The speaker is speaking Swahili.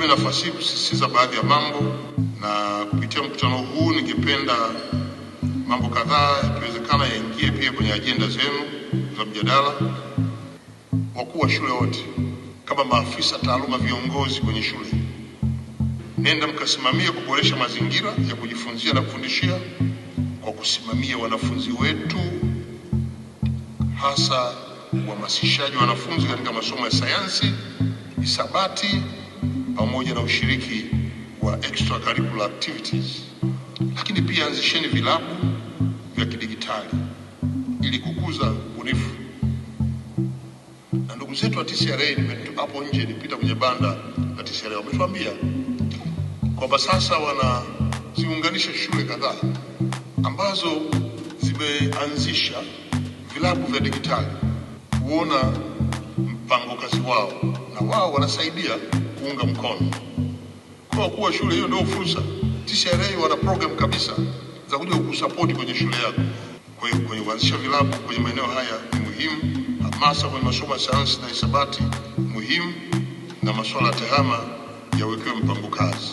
Nichukue nafasi hii kusisitiza baadhi ya mambo, na kupitia mkutano huu ningependa mambo kadhaa ikiwezekana yaingie pia kwenye ajenda zenu za mjadala. Wakuu wa shule wote, kama maafisa taaluma, viongozi kwenye shule, nenda mkasimamia kuboresha mazingira ya kujifunzia na kufundishia kwa kusimamia wanafunzi wetu, hasa uhamasishaji wa wanafunzi katika masomo ya sayansi, hisabati pamoja na ushiriki wa extracurricular activities. Lakini pia anzisheni vilabu vya kidigitali ili kukuza ubunifu. Na ndugu zetu wa TCRA, hapo nje nilipita kwenye banda la TCRA, wametuambia kwamba sasa wanaziunganisha shule kadhaa ambazo zimeanzisha vilabu vya digitali kuona mpango kazi wao, na wao wanasaidia kuunga mkono. Kwa kuwa shule hiyo ndio fursa, TCRA wana program kabisa za kuja kukusupport kwenye shule yako. Kwa hiyo kuanzisha vilabu kwenye maeneo haya ni muhimu, hamasa kwenye masomo ya sayansi na hisabati muhimu, na masuala ya tehama yawekewe mpango kazi.